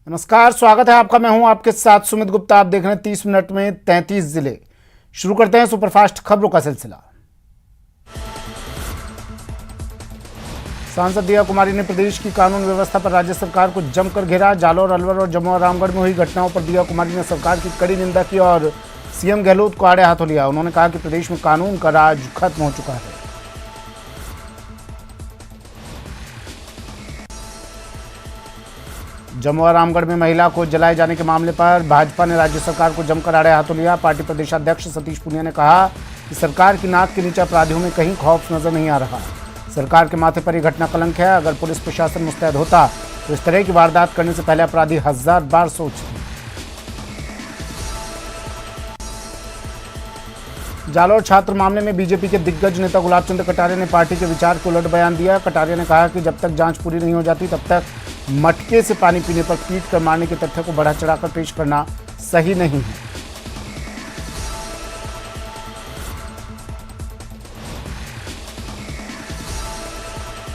नमस्कार, स्वागत है आपका। मैं हूं आपके साथ सुमित गुप्ता। आप देख रहे हैं 30 मिनट में 33 जिले। शुरू करते हैं सुपरफास्ट खबरों का सिलसिला। सांसद दिया कुमारी ने प्रदेश की कानून व्यवस्था पर राज्य सरकार को जमकर घेरा। जालौर, अलवर और जमुआ रामगढ़ में हुई घटनाओं पर दिया कुमारी ने सरकार की कड़ी निंदा की और सीएम गहलोत को आड़े हाथों लिया। उन्होंने कहा कि प्रदेश में कानून का राज खत्म हो चुका है। जमुआ रामगढ़ में महिला को जलाए जाने के मामले पर भाजपा ने राज्य सरकार को जमकर आड़े हाथों लिया। पार्टी प्रदेशाध्यक्ष सतीश पूनिया ने कहा कि सरकार की नाक के नीचे अपराधियों में कहीं खौफ नजर नहीं आ रहा। सरकार के माथे पर यह घटना कलंक है। अगर पुलिस प्रशासन मुस्तैद होता तो इस तरह की वारदात करने से पहले अपराधी 1000 बार सोचते। जालौर छात्र मामले में बीजेपी के दिग्गज नेता गुलाब चंद कटारिया ने पार्टी के विचार को उलट बयान दिया। कटारिया ने कहा कि जब तक जांच पूरी नहीं हो जाती तब तक मटके से पानी पीने पर पीट कर मारने के तथ्य को बढ़ा चढ़ाकर पेश करना सही नहीं है।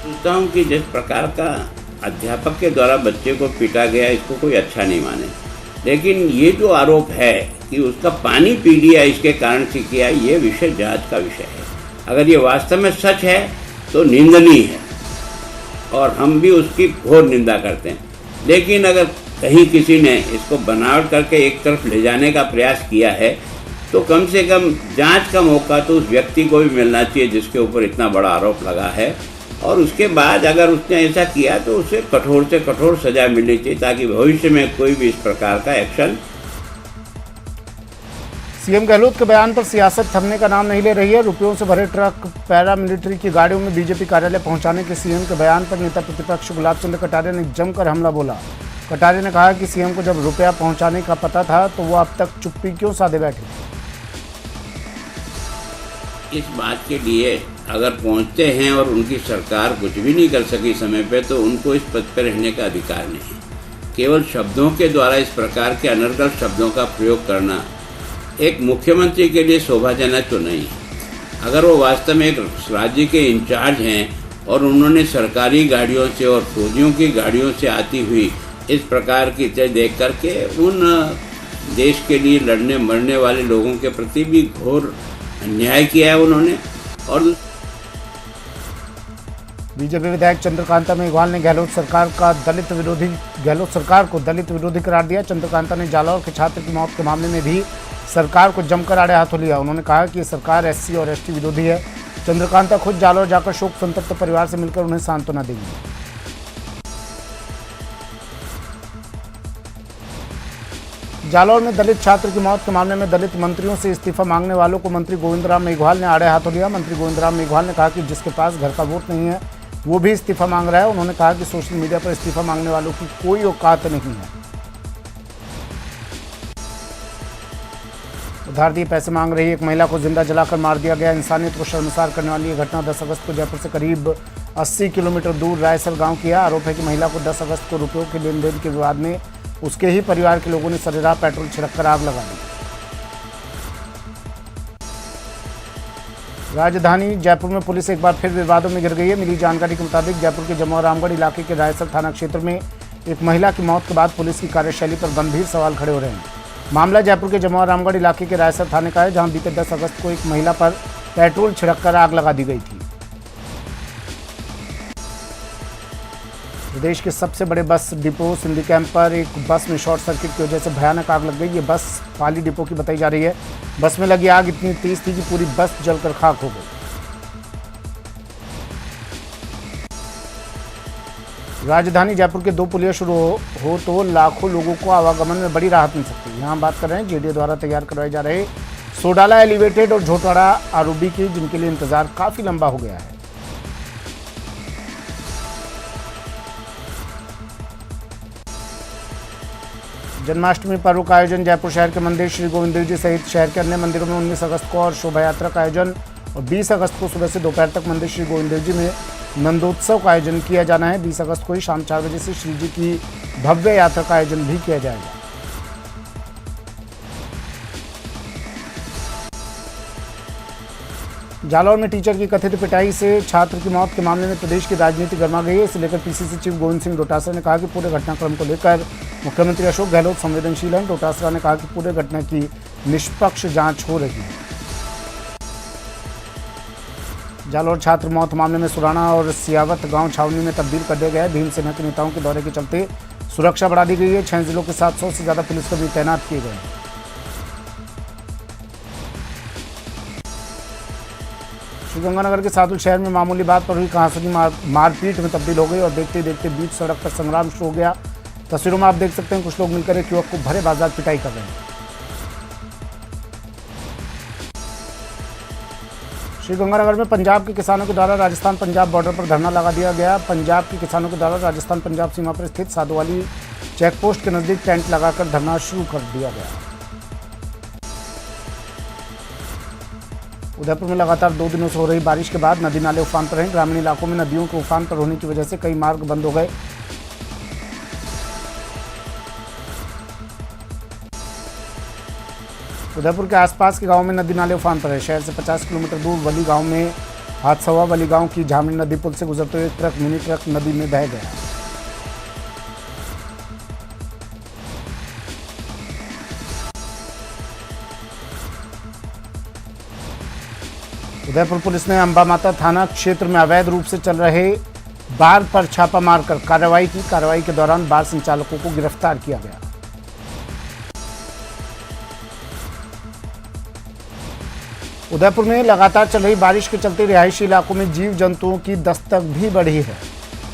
सोचता हूं कि जिस प्रकार का अध्यापक के द्वारा बच्चे को पीटा गया, इसको कोई अच्छा नहीं माने। लेकिन ये जो आरोप है कि उसका पानी पी लिया इसके कारण से किया, ये विषय जांच का विषय है। अगर ये वास्तव में सच है तो निंदनीय है और हम भी उसकी घोर निंदा करते हैं। लेकिन अगर कहीं किसी ने इसको बनावट करके एक तरफ ले जाने का प्रयास किया है तो कम से कम जांच का मौका तो उस व्यक्ति को भी मिलना चाहिए जिसके ऊपर इतना बड़ा आरोप लगा है। और उसके बाद अगर उसने ऐसा किया तो उसे कठोर से कठोर सजा मिलनी चाहिए ताकि भविष्य में कोई भी इस प्रकार का एक्शन। सीएम गहलोत के बयान पर सियासत थमने का नाम नहीं ले रही है। रुपयों से भरे ट्रक पैरामिलिट्री की गाड़ियों में बीजेपी कार्यालय पहुंचाने के सीएम के बयान पर नेता प्रतिपक्ष गुलाब चंद कटारिया ने जमकर हमला बोला। कटारिया ने कहा कि सीएम को जब रुपया पहुंचाने का पता था तो वो अब तक चुप्पी क्यों साधे बैठे। इस बात के लिए अगर पहुंचते हैं और उनकी सरकार कुछ भी नहीं कर सकी समय पे, तो उनको इस पद पर रहने का अधिकार नहीं है। केवल शब्दों के द्वारा इस प्रकार के अनर्गल शब्दों का प्रयोग करना एक मुख्यमंत्री के लिए शोभाजनक तो नहीं है। अगर वो वास्तव में एक राज्य के इंचार्ज हैं और उन्होंने सरकारी गाड़ियों से और फौजियों की गाड़ियों से आती हुई इस प्रकार की चीज़ देख करके उन देश के लिए लड़ने मरने वाले लोगों के प्रति भी घोर अन्याय किया है उन्होंने। और बीजेपी विधायक चंद्रकांता मेघवाल ने गहलोत सरकार को दलित विरोधी करार दिया। चंद्रकांता ने जालौर के छात्र की मौत के मामले में भी सरकार को जमकर आड़े हाथों लिया। उन्होंने कहा कि सरकार एससी और एसटी विरोधी है। चंद्रकांता खुद जालौर जाकर शोक संतप्त परिवार से मिलकर उन्हें सांत्वना देंगे। जालौर में दलित छात्र की मौत के मामले में दलित मंत्रियों से इस्तीफा मांगने वालों को मंत्री गोविंदराम मेघवाल ने आड़े हाथों लिया। मंत्री गोविंदराम मेघवाल ने कहा कि जिसके पास घर का वोट नहीं है वो भी इस्तीफा मांग रहा है। उन्होंने कहा कि सोशल मीडिया पर इस्तीफा मांगने वालों की कोई औकात नहीं है। उधार दिए पैसे मांग रही एक महिला को जिंदा जलाकर मार दिया गया। इंसानियत को शर्मसार करने वाली यह घटना 10 अगस्त को जयपुर से करीब 80 किलोमीटर दूर रायसर गांव की है। आरोप है कि महिला को 10 अगस्त को रुपयों के लेन देन के विवाद में उसके ही परिवार के लोगों ने सरेराह पेट्रोल छिड़ककर आग लगा दी। राजधानी जयपुर में पुलिस एक बार फिर विवादों में घिर गई है। मिली जानकारी के मुताबिक जयपुर के जमुआ रामगढ़ इलाके के रायसर थाना क्षेत्र में एक महिला की मौत के बाद पुलिस की कार्यशैली पर गंभीर सवाल खड़े हो रहे हैं। मामला जयपुर के जमुआ रामगढ़ इलाके के रायसर थाने का है, जहां बीते 10 अगस्त को एक महिला पर पेट्रोल छिड़ककर आग लगा दी गई थी। प्रदेश के सबसे बड़े बस डिपो सिंधी कैंप पर एक बस में शॉर्ट सर्किट की वजह से भयानक आग लग गई। ये बस पाली डिपो की बताई जा रही है। बस में लगी आग इतनी तेज थी कि पूरी बस जलकर खाक हो गई। राजधानी जयपुर के 2 पुलिया शुरू हो तो लाखों लोगों को आवागमन में बड़ी राहत मिल सकती है। यहाँ बात कर रहे हैं जेडीए द्वारा तैयार करवाए जा रहे सोडाला एलिवेटेड और झोटाड़ा आरओबी की, जिनके लिए इंतजार काफी लंबा हो गया है। जन्माष्टमी पर्व का आयोजन जयपुर शहर के मंदिर श्री गोविंद देव जी सहित शहर के अन्य मंदिरों में 19 अगस्त को और शोभा यात्रा का आयोजन और 20 अगस्त को सुबह से दोपहर तक मंदिर श्री गोविंद देव जी में नंदोत्सव का आयोजन किया जाना है। 20 अगस्त को ही शाम 4 बजे से श्री जी की भव्य यात्रा का आयोजन भी किया जाएगा। जालौर में टीचर की कथित पिटाई से छात्र की मौत के मामले में प्रदेश की राजनीति गर्मा गई है। इसे लेकर पीसीसी चीफ गोविंद सिंह डोटासरा ने कहा कि पूरे घटनाक्रम को लेकर मुख्यमंत्री अशोक गहलोत संवेदनशील हैं। डोटासरा ने कहा कि पूरे घटना की निष्पक्ष जांच हो रही है। जालौर छात्र मौत मामले में सुराना और सियावत गांव छावनी में तब्दील कर दिया गया है। भीमसेना के नेताओं के दौरे के चलते सुरक्षा बढ़ा दी गई है। 6 जिलों के 700 से ज्यादा पुलिसकर्मी तैनात किए गए हैं। श्रीगंगानगर के सातुल शहर में मामूली बात पर हुई कहासुनी मारपीट में तब्दील हो गई और देखते देखते बीच सड़क पर संग्राम शुरू हो गया। तस्वीरों में आप देख सकते हैं कुछ लोग मिलकर एक युवक को भरे बाजार पिटाई कर रहे हैं। श्रीगंगानगर में पंजाब के किसानों के द्वारा राजस्थान पंजाब बॉर्डर पर धरना लगा दिया गया। पंजाब के किसानों के द्वारा राजस्थान पंजाब सीमा पर स्थित साधुवाली चेकपोस्ट के नजदीक टेंट लगाकर धरना शुरू कर दिया गया। उदयपुर में लगातार 2 दिनों से हो रही बारिश के बाद नदी नाले उफान पर हैं। ग्रामीण इलाकों में नदियों के उफान पर होने की वजह से कई मार्ग बंद हो गए। उदयपुर के आसपास के गांव में नदी नाले उफान पर है। शहर से 50 किलोमीटर दूर वली गांव में हादसा हुआ। वली गांव की झामनी नदी पुल से गुजरते हुए ट्रक मिनी ट्रक नदी में बह गया। उदयपुर पुलिस ने अंबा माता थाना क्षेत्र में अवैध रूप से चल रहे बार पर छापा मारकर कार्रवाई की। कार्रवाई के दौरान बार संचालकों को गिरफ्तार किया गया। उदयपुर में लगातार चल रही बारिश के चलते रिहायशी इलाकों में जीव जंतुओं की दस्तक भी बढ़ी है।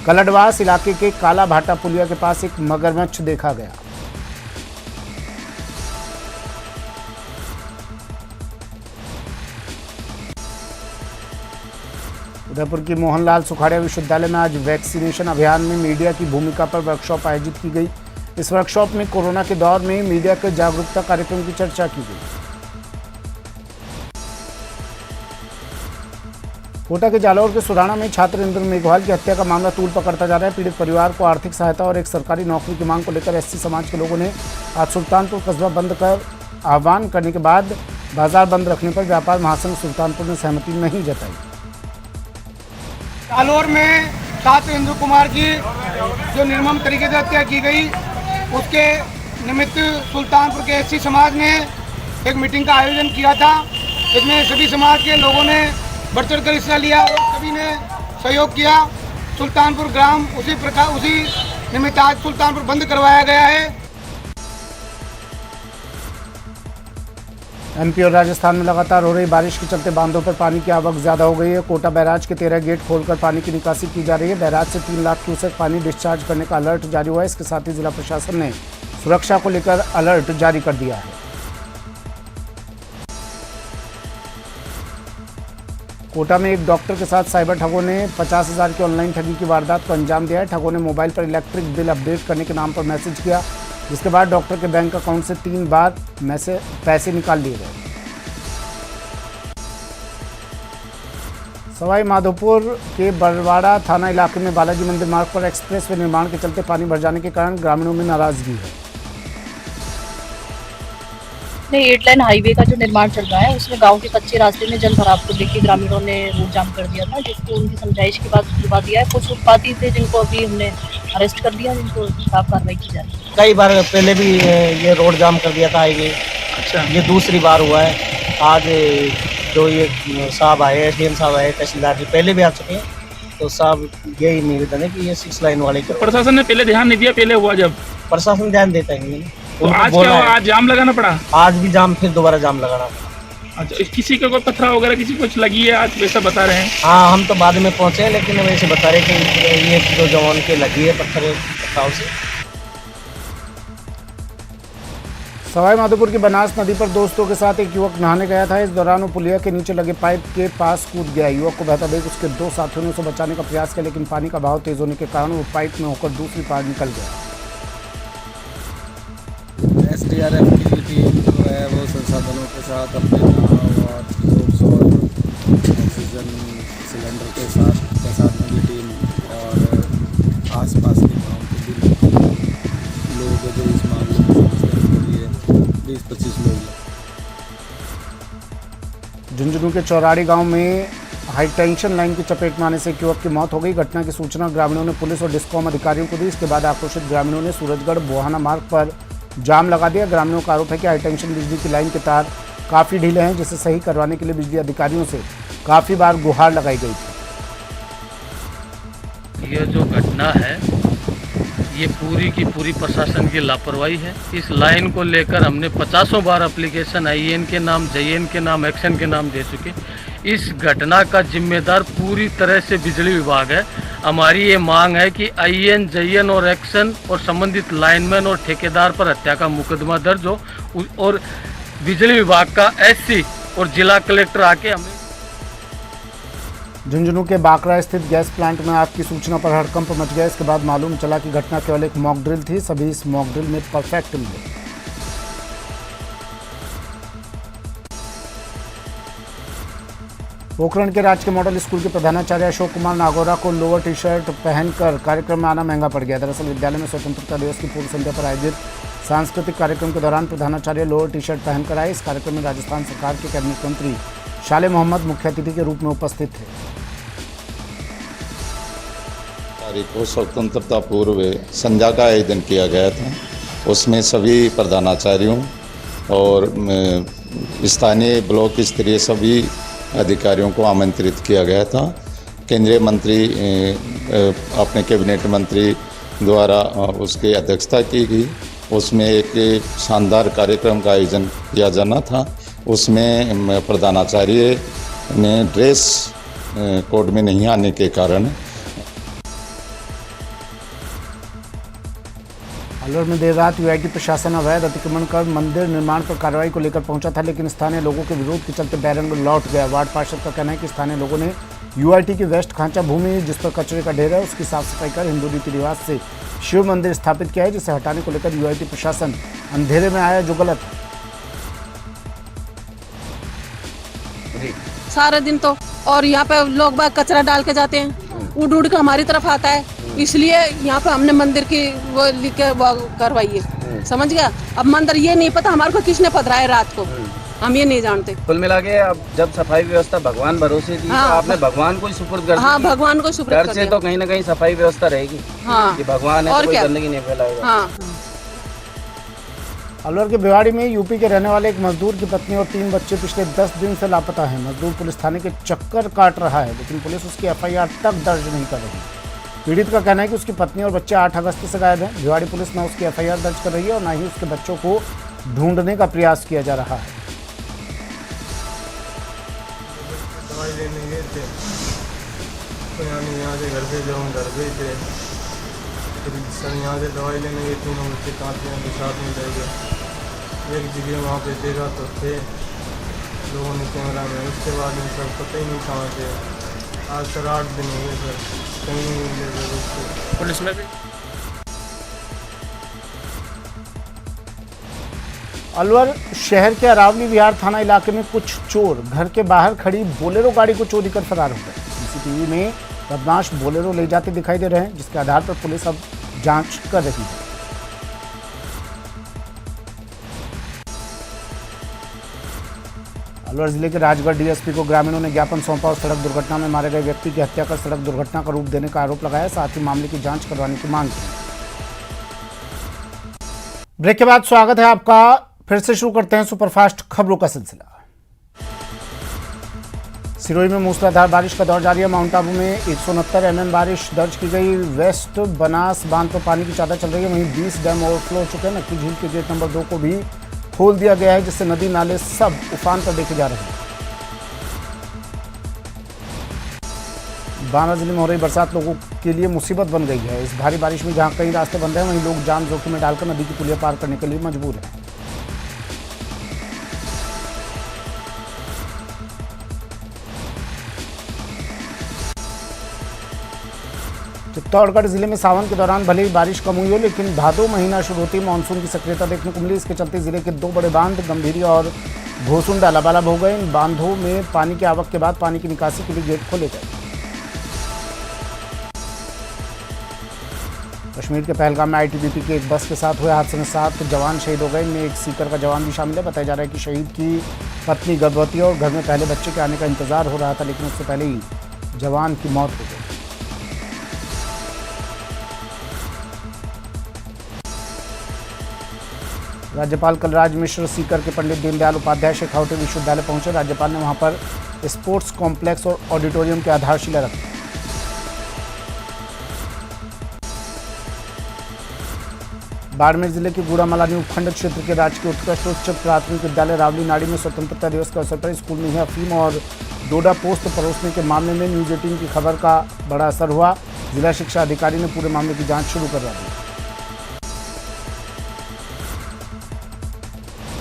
कलडवास इलाके के काला भाटा पुलिया के पास एक मगरमच्छ देखा गया। उदयपुर की मोहनलाल सुखाड़िया विश्वविद्यालय में आज वैक्सीनेशन अभियान में मीडिया की भूमिका पर वर्कशॉप आयोजित की गई। इस वर्कशॉप में कोरोना के दौर में मीडिया के जागरूकता कार्यक्रम की चर्चा की गई। कोटा के जालौर के सुराना में छात्र इंद्र मेघवाल की हत्या का मामला तूल पकड़ता जा रहा है। पीड़ित परिवार को आर्थिक सहायता और एक सरकारी नौकरी की मांग को लेकर एससी समाज के लोगों ने आज सुल्तानपुर कस्बा बंद कर आह्वान करने के बाद बाजार बंद रखने पर व्यापार महासंघ सुल्तानपुर ने सहमति नहीं जताई। जालौर में छात्र इंद्र कुमार की जो निर्मम तरीके से हत्या की गई, उसके निमित्त सुल्तानपुर के एससी समाज ने एक मीटिंग का आयोजन किया था। इसमें सभी समाज के लोगों ने बढ़ चढ़ कर हिस्सा लिया और सभी ने सहयोग किया। सुल्तानपुर ग्राम उसी निमित्त आज सुल्तानपुर बंद करवाया गया है। एमपी और राजस्थान में लगातार हो रही बारिश के चलते बांधों पर पानी की आवक ज्यादा हो गई है। कोटा बैराज के 13 गेट खोलकर पानी की निकासी की जा रही है। बैराज से 3 लाख क्यूसेक पानी डिस्चार्ज करने का अलर्ट जारी हुआ है। इसके साथ ही जिला प्रशासन ने सुरक्षा को लेकर अलर्ट जारी कर दिया है। कोटा में एक डॉक्टर के साथ साइबर ठगों ने 50,000 की ऑनलाइन ठगी की वारदात को अंजाम दिया है। ठगों ने मोबाइल पर इलेक्ट्रिक बिल अपडेट करने के नाम पर मैसेज किया, जिसके बाद डॉक्टर के बैंक अकाउंट से 3 बार पैसे निकाल लिए गए। सवाई माधोपुर के बरवाड़ा थाना इलाके में बालाजी मंदिर मार्ग पर एक्सप्रेसवे निर्माण के चलते पानी भर जाने के कारण ग्रामीणों में नाराजगी है। 8 लाइन हाईवे का जो निर्माण चल रहा है उसमें गांव के कच्चे रास्ते में जल भराव को लेकर ग्रामीणों ने रोड जाम कर दिया था, जिसको उनकी समझाइश के बाद खुलवा दिया है। कुछ उत्पाती थे जिनको अभी हमने अरेस्ट कर दिया, जिनको खिलाफ कार्रवाई की जा रही है। कई बार पहले भी ये रोड जाम कर दिया था हाईवे। अच्छा, ये दूसरी बार हुआ है। आज जो ये साहब आए, डीएम साहब आए, तहसीलदार जी पहले भी आ चुके हैं, तो साहब यही निवेदन है कि ये 6 लाइन वाले तो प्रशासन ने पहले ध्यान नहीं दिया। पहले हुआ जब प्रशासन ध्यान देता है तो आज क्या हुआ? आज जाम लगाना पड़ा। आज भी जाम, फिर दोबारा जाम लगाना पड़ा। अच्छा, किसी का कोई पत्थर वगैरह किसी कुछ लगी है आज, वैसा बता रहे हैं? हाँ, हम तो बाद में पहुंचे, लेकिन वैसे बता रहे कि ये जो जवान के लगी है पत्थर से। सवाई माधोपुर की बनास नदी पर दोस्तों के साथ एक युवक नहाने गया था। इस दौरान वो पुलिया के नीचे लगे पाइप के पास कूद गया। युवक को बहता देख उसके 2 साथियों ने उसे बचाने का प्रयास किया, लेकिन पानी का बहाव तेज होने के कारण वो पाइप में होकर दूसरी पार निकल गया। SDRF की टीम जो है वो संसाधनों के साथ अपने नाव और बोट्स और ऑक्सीजन सिलेंडर के साथ की टीम और आसपास के गांव के भी लोग जो इस मामले में समस्या के लिए 20-25 लोग। झुंझुनू के चौराड़ी गांव में हाई टेंशन लाइन की चपेट में आने से एक युवक की मौत हो गई। घटना की सूचना ग्रामीणों ने पुलिस और डिस्कॉम अधिकारियों को दी। इसके बाद आक्रोशित ग्रामीणों ने सूरजगढ़ बोहाना मार्ग पर जाम लगा दिया। ग्रामीणों का आरोप है कि हाई टेंशन बिजली की लाइन के तार काफ़ी ढीले हैं, जिसे सही करवाने के लिए बिजली अधिकारियों से काफ़ी बार गुहार लगाई गई थी। ये जो घटना है ये पूरी की पूरी प्रशासन की लापरवाही है। इस लाइन को लेकर हमने 50 बार एप्लीकेशन IN के नाम, JN के नाम, एक्शन के नाम दे चुके। इस घटना का जिम्मेदार पूरी तरह से बिजली विभाग है। हमारी ये मांग है कि IN, JN और एक्शन और संबंधित लाइनमैन और ठेकेदार पर हत्या का मुकदमा दर्ज हो और बिजली विभाग का SC और जिला कलेक्टर आके हमें। झुंझुनू के बाकरा स्थित गैस प्लांट में आग की सूचना पर हड़कंप मच गया। इसके बाद मालूम चला कि घटना केवल एक मॉक ड्रिल थी। सभी इस मॉक ड्रिल में परफेक्ट मिले। पोखरण के राजकीय मॉडल स्कूल के प्रधानाचार्य अशोक कुमार नागौरा को लोअर टी शर्ट पहनकर कार्यक्रम में आना महंगा पड़ गया। दरअसल विद्यालय में स्वतंत्रता दिवस की पूर्व संध्या पर आयोजित सांस्कृतिक कार्यक्रम के दौरान प्रधानाचार्य लोअर टी शर्ट पहनकर आए। इस कार्यक्रम में राजस्थान सरकार के कैबिनेट मंत्री शाले मोहम्मद मुख्य अतिथि के रूप में उपस्थित थे। तारीख को स्वतंत्रता पूर्व संध्या का आयोजन किया गया था। उसमें सभी प्रधानाचार्यों और स्थानीय ब्लॉक स्तरीय सभी अधिकारियों को आमंत्रित किया गया था। केंद्रीय मंत्री अपने कैबिनेट मंत्री द्वारा उसकी अध्यक्षता की गई। उसमें एक शानदार कार्यक्रम का आयोजन किया जाना था। उसमें प्रधानाचार्य ने ड्रेस कोड में नहीं आने के कारण अलवर में देर रात UIT प्रशासन अवैध अतिक्रमण कर मंदिर निर्माण पर कार्रवाई को लेकर पहुंचा था, लेकिन स्थानीय लोगों के विरोध के चलते बैरंग लौट गया। वार्ड पार्षद का कहना है कि स्थानीय लोगों ने UIT की वेस्ट खांचा भूमि जिस पर कचरे का ढेर है उसकी साफ सफाई कर हिंदू रीति रिवाज से शिव मंदिर स्थापित किया है, जिसे हटाने को लेकर UIT प्रशासन अंधेरे में आया, जो गलत है। सारा दिन तो और यहाँ पे लोग बाग कचरा डाल के जाते हैं, उड़ उड़ के हमारी तरफ आता है, इसलिए यहाँ पे हमने मंदिर की वो लिख के वो करवाई है। समझ गया। अब मंदिर ये नहीं पता हमारे को किसने पधराया है रात को, हम ये नहीं जानते। कुल मिला के अब जब सफाई व्यवस्था भगवान भरोसे दी, हाँ, तो आपने भगवान को ही सुपुर्द कर दी। हाँ, भगवान को सुपुर्द कर दिया। से तो कहीं ना कहीं सफाई व्यवस्था रहेगी। हाँ, कि भगवान है और तो कोई क्या? गंदगी नहीं फैलाएगा। हाँ। अलवर के भिवाड़ी में यूपी के रहने वाले एक मजदूर की पत्नी और 3 बच्चे पिछले 10 दिन से लापता हैं। मजदूर पुलिस थाने के चक्कर काट रहा है, लेकिन पुलिस उसकी FIR तक दर्ज नहीं कर रही। पीड़ित का कहना है कि उसकी पत्नी और बच्चे 8 अगस्त से गायब हैं। भिवाड़ी पुलिस न उसकी FIR दर्ज कर रही है और न ही उसके बच्चों को ढूंढने का प्रयास किया जा रहा है। दवाई लेने गए थे तो यहाँ से घर पे जाऊँ, घर पे थे, फिर सर यहाँ से दवाई लेने गए, तीनों बच्चे कांतियों के साथ में रह गए। एक जगह वहाँ पे देखा तो थे लोगों ने कैमरा में, उसके बाद में सर पता ही नहीं कहाँ थे। आज सर 8 दिन हो गए सर, कहीं नहीं मिले सर उसको। पुलिस में भी अलवर शहर के अरावली विहार थाना इलाके में कुछ चोर घर के बाहर खड़ी बोलेरो गाड़ी को चोरी कर फरार हो गए। CCTV में बदमाश बोलेरो ले जाते दिखाई दे रहे हैं, जिसके आधार पर पुलिस अब जांच कर रही है। अलवर जिले के राजगढ़ DSP को ग्रामीणों ने ज्ञापन सौंपा और सड़क दुर्घटना में मारे गए व्यक्ति की हत्या कर सड़क दुर्घटना का रूप देने का आरोप लगाया। साथ ही मामले की जांच करवाने की मांग की। ब्रेक के बाद स्वागत है आपका। फिर से शुरू करते हैं सुपरफास्ट खबरों का सिलसिला। सिरोही में मूसलाधार बारिश का दौर जारी है। माउंट आबू में 169 mm बारिश दर्ज की गई। वेस्ट बनास बांध पर पानी की चादर चल रही है। वहीं 20 डैम ओवरफ्लो हो चुके हैं। नक्की झील के गेट नंबर 2 को भी खोल दिया गया है, जिससे नदी नाले सब उफान पर देखे जा रहे हैं। बांदा जिले में हो रही बरसात लोगों के लिए मुसीबत बन गई है। इस भारी बारिश में जहां कई रास्ते बंद हैं, वहीं लोग जान जोखिम में डालकर नदी की पुलिया पार करने के लिए मजबूर हैं। चित्तौड़गढ़ जिले में सावन के दौरान भले ही बारिश कम हुई हो, लेकिन भादो महीना शुरू होती मानसून की सक्रियता देखने को मिली। इसके चलते जिले के 2 बड़े बांध गंभीरी और घोसुंडा लबालब हो गए। इन बांधों में पानी की आवक के बाद पानी की निकासी के लिए गेट खोले गए। कश्मीर के पहलगाम में आईटीबीपी की एक बस के साथ हुए हादसे में 7 जवान शहीद हो गए। इनमें एक सीकर का जवान भी शामिल है। बताया जा रहा है कि शहीद की पत्नी गर्भवती और घर में पहले बच्चे के आने का इंतजार हो रहा था, लेकिन उससे पहले ही जवान की मौत हो गई। राज्यपाल कलराज मिश्र सीकर के पंडित दीनदयाल उपाध्याय शेखावटी विश्वविद्यालय पहुंचे। राज्यपाल ने वहां पर स्पोर्ट्स कॉम्प्लेक्स और ऑडिटोरियम की आधारशिला रखी। बाड़मेर जिले के गुड़ामलानी उपखंड क्षेत्र के राजकीय उत्कृष्ट उच्च प्राथमिक विद्यालय रावली नाड़ी में स्वतंत्रता दिवस के अवसर पर स्कूल में ही अफीम और डोडा पोस्ट परोसने के मामले में न्यूज 18 की खबर का बड़ा असर हुआ। जिला शिक्षा अधिकारी ने पूरे मामले की जांच शुरू करवा दी।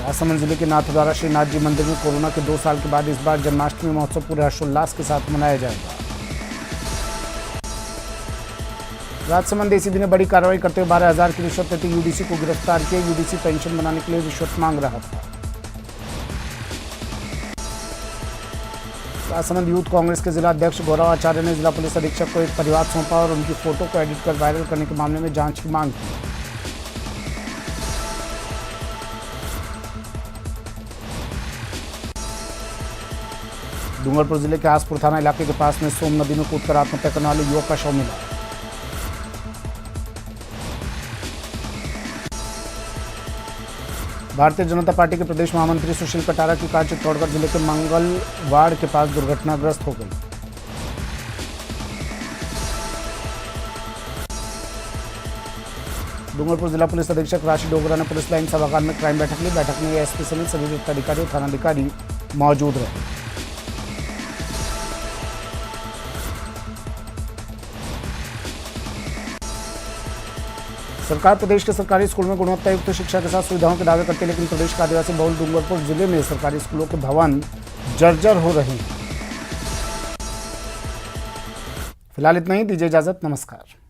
राजसमंद जिले के नाथद्वारा श्रीनाथ जी मंदिर में कोरोना के 2 साल के बाद इस बार जन्माष्टमी महोत्सव पूरे हर्षोल्लास के साथ मनाया जाएगा। राजसमंद एसीबी ने बड़ी कार्रवाई करते हुए 12,000 की रिश्वत लेते यूडीसी को गिरफ्तार किया। यूडीसी पेंशन बनाने के लिए रिश्वत मांग रहा था। राजसमंद यूथ कांग्रेस के जिला अध्यक्ष गौरव आचार्य ने जिला पुलिस अधीक्षक को एक परिवाद सौंपा और उनकी फोटो को एडिट कर वायरल करने के मामले में जांच की मांग की। डूंगरपुर जिले के आसपुर थाना इलाके के पास में सोम नदी में कूदकर आत्महत्या करने वाले युवक का शव मिला। भारतीय जनता पार्टी के प्रदेश महामंत्री सुशील कटारा की कार चित्तौड़गढ़ जिले के मंगलवाड़ के पास दुर्घटनाग्रस्त हो गई। डूंगरपुर जिला पुलिस अधीक्षक राशि डोगरा ने पुलिस लाइन सभागार में क्राइम बैठक ली। बैठक में एसपी समेत सभी वरिष्ठ और थानाधिकारी मौजूद रहे। सरकार प्रदेश के सरकारी स्कूल में गुणवत्ता युक्त शिक्षा के साथ सुविधाओं के दावे करती है, लेकिन प्रदेश के आदिवासी बहुल डूंगरपुर जिले में सरकारी स्कूलों के भवन जर्जर हो रहे हैं। फिलहाल इतना ही, दीजिए इजाजत, नमस्कार।